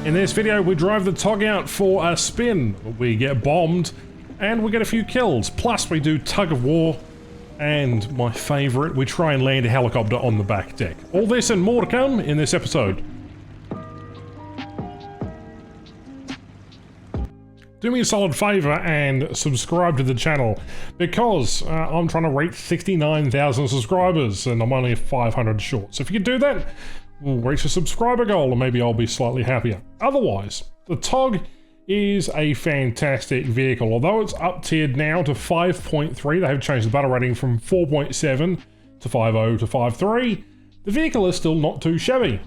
In this video, we drive the Tog out for a spin. We get bombed, and we get a few kills. Plus, we do tug of war, and my favourite, we try and land a helicopter on the back deck. All this and more to come in this episode. Do me a solid favour and subscribe to the channel, because I'm trying to reach 69,000 subscribers, and I'm only 500 short. So if you could do that, we'll reach a subscriber goal, and maybe I'll be slightly happier. Otherwise, the Tog is a fantastic vehicle. Although it's up-tiered now to 5.3, they have changed the battle rating from 4.7 to 5.0 to 5.3, the vehicle is still not too shabby.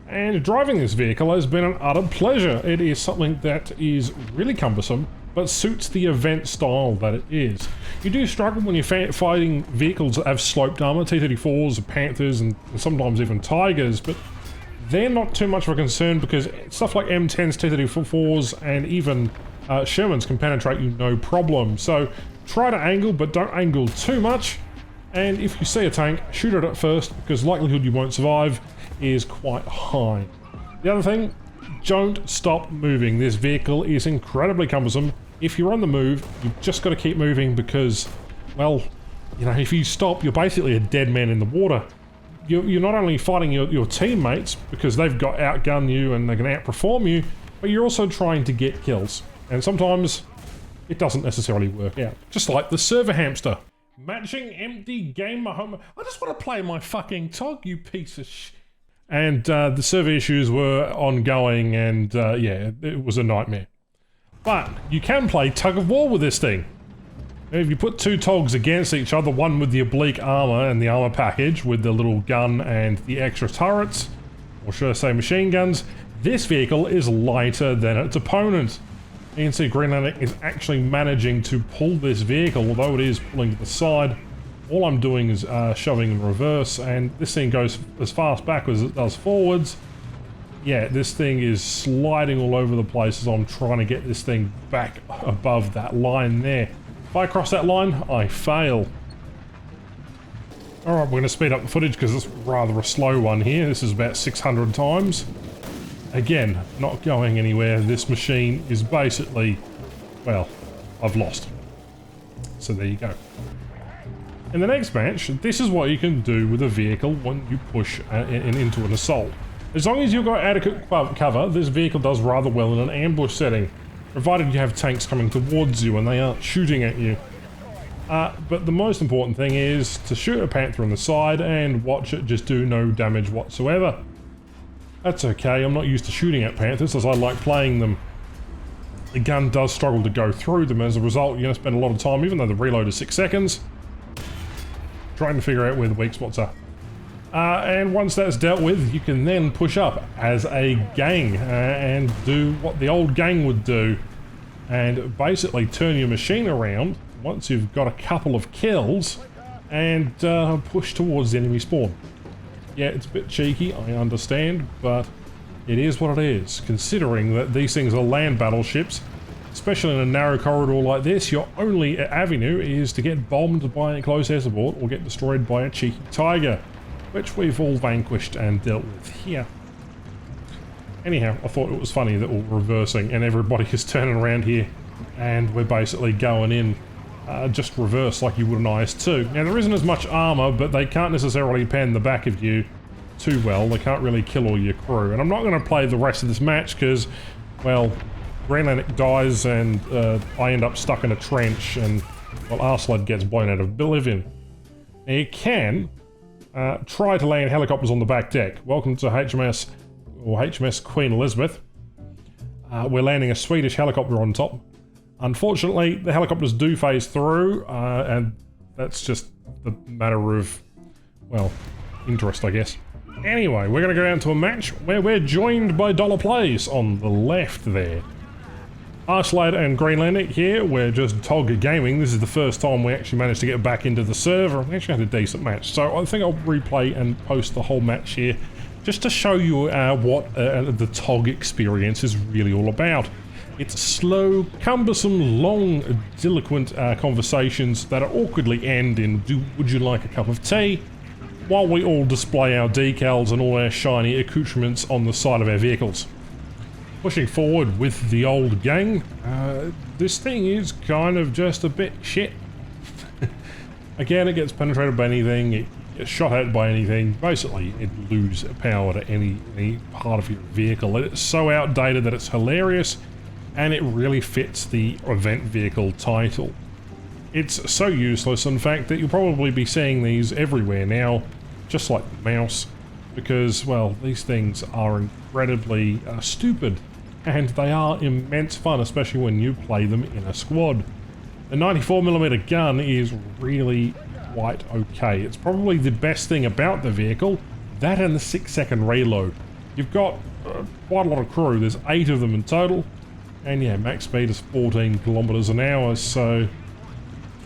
And driving this vehicle has been an utter pleasure. It is something that is really cumbersome, but suits the event style that it is. You do struggle when you're fighting vehicles that have sloped armor, T-34s, Panthers, and sometimes even Tigers, but they're not too much of a concern because stuff like M10s, T-34s, and even Shermans can penetrate you no problem. So try to angle, but don't angle too much. And if you see a tank, shoot it at first, because likelihood you won't survive is quite high. The other thing, don't stop moving. This vehicle is incredibly cumbersome. If you're on the move, you've just got to keep moving because, well, you know, if you stop, you're basically a dead man in the water. You're not only fighting your teammates because they've got outgun you and they can outperform you, but you're also trying to get kills. And sometimes it doesn't necessarily work out. Just like the server hamster. Matching empty game home. I just want to play my fucking Tog, you piece of sh... And the server issues were ongoing, and yeah, it was a nightmare. But you can play tug of war with this thing. If you put two Togs against each other, one with the oblique armor and the armor package with the little gun and the extra turrets, or should I say machine guns, this vehicle is lighter than its opponent. You can see Green Lantern is actually managing to pull this vehicle, although it is pulling to the side. All I'm doing is shoving in reverse, and this thing goes as fast backwards as it does forwards. Yeah, this thing is sliding all over the place as I'm trying to get this thing back above that line there. If I cross that line, I fail. Alright, we're going to speed up the footage because it's rather a slow one here. This is about 600 times. Again, not going anywhere. This machine is basically, well, I've lost. So there you go. In the next match, this is what you can do with a vehicle when you push into an assault. As long as you've got adequate cover, this vehicle does rather well in an ambush setting, provided you have tanks coming towards you and they aren't shooting at you. But the most important thing is to shoot a Panther on the side and watch it just do no damage whatsoever. That's okay, I'm not used to shooting at Panthers as I like playing them. The gun does struggle to go through them, as a result you're going to spend a lot of time, even though the reload is 6 seconds, trying to figure out where the weak spots are. And once that's dealt with, you can then push up as a gang and do what the old gang would do, and basically turn your machine around once you've got a couple of kills and push towards the enemy spawn. Yeah, it's a bit cheeky, I understand, but it is what it is, considering that these things are land battleships. Especially in a narrow corridor like this, your only avenue is to get bombed by a close air support or get destroyed by a cheeky Tiger, which we've all vanquished and dealt with here. Anyhow, I thought it was funny that we're reversing and everybody is turning around here and we're basically going in just reverse like you would an IS-2. Now there isn't as much armor, but they can't necessarily pan the back of you too well. They can't really kill all your crew. And I'm not going to play the rest of this match because, well, Green Lantern dies and I end up stuck in a trench and, well, Arsled gets blown out of oblivion. Now you can try to land helicopters on the back deck. Welcome to HMS Queen Elizabeth. We're landing a Swedish helicopter on top. Unfortunately, the helicopters do phase through, and that's just the matter of, well, interest, I guess. Anyway, we're going to go down to a match where we're joined by Dollar Plays on the left there. Arslade and Green Lantern here, we're just Tog gaming. This is the first time we actually managed to get back into the server. We actually had a decent match, so I think I'll replay and post the whole match here just to show you what the Tog experience is really all about. It's slow, cumbersome, long, dilequent conversations that are awkwardly end in would you like a cup of tea, while we all display our decals and all our shiny accoutrements on the side of our vehicles. Pushing forward with the old gang. This thing is kind of just a bit shit. Again, it gets penetrated by anything, it gets shot at by anything. Basically, it loses power to any part of your vehicle. It's so outdated that it's hilarious, and it really fits the event vehicle title. It's so useless, in fact, that you'll probably be seeing these everywhere now, just like the mouse, because, well, these things are incredibly stupid, and they are immense fun, especially when you play them in a squad. The 94mm gun is really quite okay. It's probably the best thing about the vehicle, that and the 6-second reload. You've got quite a lot of crew, there's 8 of them in total, and yeah, max speed is 14 kilometers an hour, so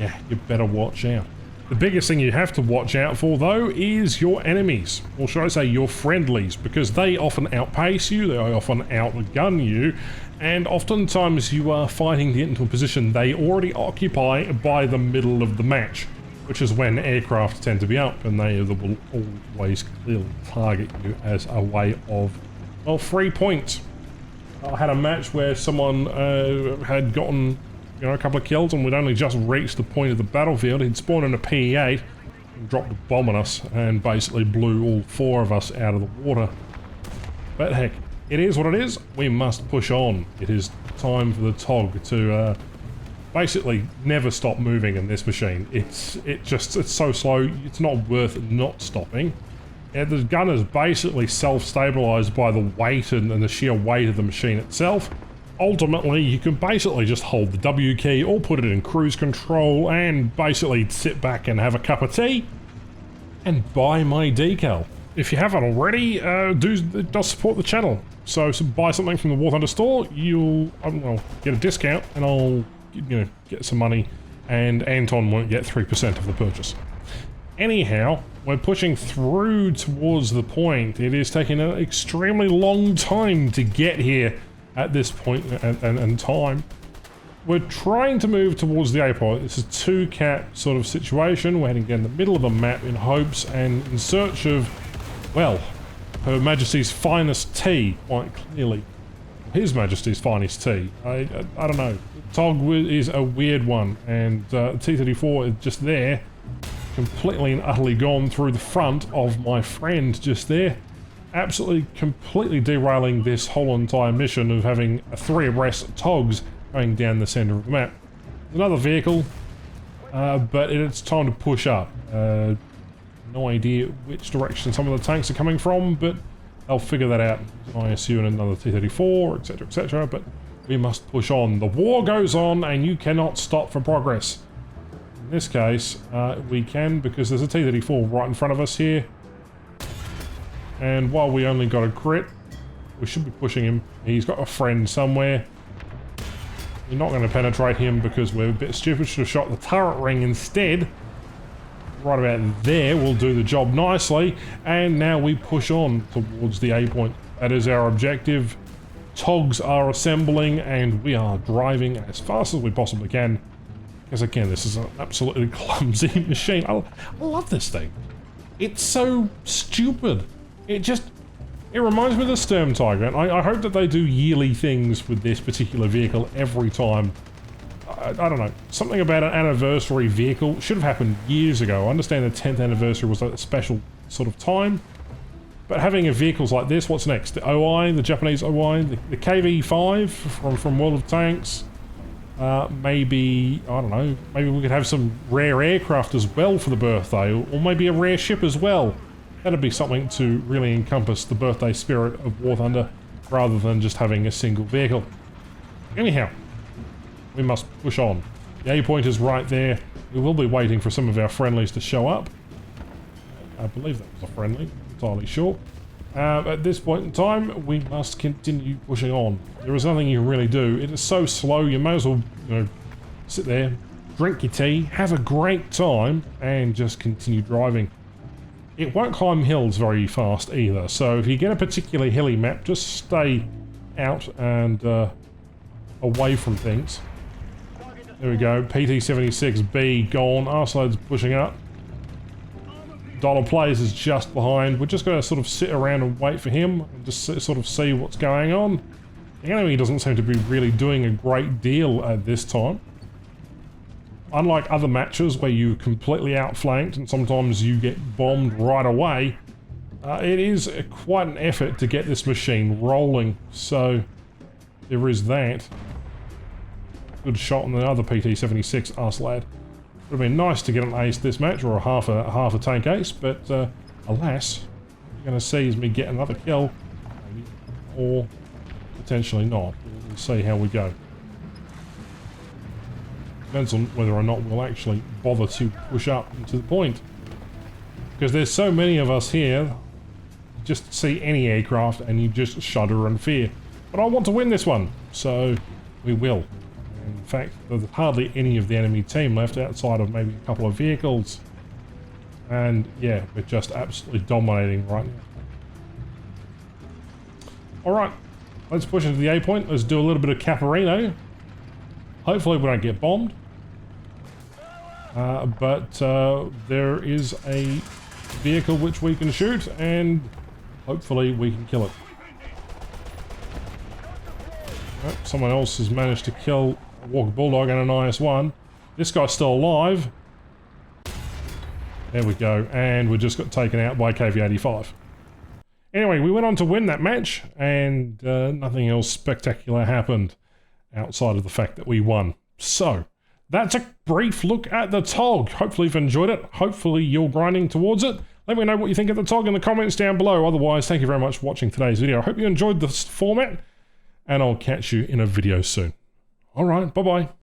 yeah, you better watch out. The biggest thing you have to watch out for, though, is your enemies, or should I say your friendlies, because they often outpace you, they often outgun you, and oftentimes you are fighting to get into a position they already occupy by the middle of the match, which is when aircraft tend to be up, and they will always clearly target you as a way of, well, free points. I had a match where someone had gotten, you know, a couple of kills, and we'd only just reached the point of the battlefield. He'd spawned in a P8 and dropped a bomb on us and basically blew all 4 of us out of the water. But heck, it is what it is. We must push on. It is time for the Tog to basically never stop moving in this machine. It's so slow, it's not worth not stopping. Yeah, the gun is basically self-stabilized by the weight and the sheer weight of the machine itself. Ultimately, you can basically just hold the W key or put it in cruise control and basically sit back and have a cup of tea and buy my decal. If you haven't already, it does support the channel. So buy something from the War Thunder store, you'll get a discount, and I'll get some money, and Anton won't get 3% of the purchase. Anyhow, we're pushing through towards the point. It is taking an extremely long time to get here at this point and time. We're trying to move towards the airport. It's a 2-cat sort of situation. We're heading down the middle of the map in hopes and in search of, well, Her Majesty's finest tea, quite clearly. His Majesty's finest tea. I don't know. Tog is a weird one, and T-34 is just there, completely and utterly gone through the front of my friend just there. Absolutely, completely derailing this whole entire mission of having 3 abreast Togs going down the centre of the map. There's another vehicle, but it's time to push up. No idea which direction some of the tanks are coming from, but I'll figure that out, I assume, in another T-34, etc, etc, but we must push on. The war goes on, and you cannot stop for progress. In this case, we can, because there's a T-34 right in front of us here. And while we only got a crit, we should be pushing him. He's got a friend somewhere. We're not going to penetrate him because we're a bit stupid. Should have shot the turret ring instead. Right about there will do the job nicely. And now we push on towards the A point. That is our objective. Togs are assembling and we are driving as fast as we possibly can. Because again, this is an absolutely clumsy machine. I love this thing. It's so stupid. It reminds me of the Sturm Tiger, and I hope that they do yearly things with this particular vehicle every time. I don't know, something about an anniversary vehicle should have happened years ago. I understand the 10th anniversary was a special sort of time, but having vehicles like this, what's next? The OI, the Japanese OI, the KV-5 from World of Tanks, maybe, I don't know, maybe we could have some rare aircraft as well for the birthday, or maybe a rare ship as well. That'd be something to really encompass the birthday spirit of War Thunder, rather than just having a single vehicle. Anyhow, we must push on. The A point is right there. We will be waiting for some of our friendlies to show up. I believe that was a friendly, entirely sure. At this point in time, we must continue pushing on. There is nothing you can really do. It is so slow, you may as well, sit there, drink your tea, have a great time, and just continue driving. It won't climb hills very fast either, so if you get a particularly hilly map, just stay out and away from things. There we go, PT-76B gone, Arseload's pushing up. Dollar Plays is just behind. We're just going to sort of sit around and wait for him and just sort of see what's going on. The enemy doesn't seem to be really doing a great deal at this time. Unlike other matches where you're completely outflanked and sometimes you get bombed right away, it is quite an effort to get this machine rolling, so there is that. Good shot on the other PT-76, us lad. Would have been nice to get an ace this match, or a half a tank ace, but alas, what you're going to see is me get another kill, maybe, or potentially not. We'll see how we go. Depends on whether or not we'll actually bother to push up to the point. Because there's so many of us here, just see any aircraft and you just shudder in fear. But I want to win this one, so we will. In fact, there's hardly any of the enemy team left outside of maybe a couple of vehicles. And yeah, we're just absolutely dominating right now. Alright, let's push into the A point. Let's do a little bit of Caparino. Hopefully we don't get bombed. But there is a vehicle which we can shoot, and hopefully we can kill it. Someone else has managed to kill a Walker Bulldog and an IS-1. This guy's still alive. There we go, and we just got taken out by KV-85. Anyway, we went on to win that match, and nothing else spectacular happened outside of the fact that we won. So, that's a brief look at the TOG. Hopefully you've enjoyed it. Hopefully you're grinding towards it. Let me know what you think of the TOG in the comments down below. Otherwise, thank you very much for watching today's video. I hope you enjoyed this format, and I'll catch you in a video soon. Alright, bye-bye.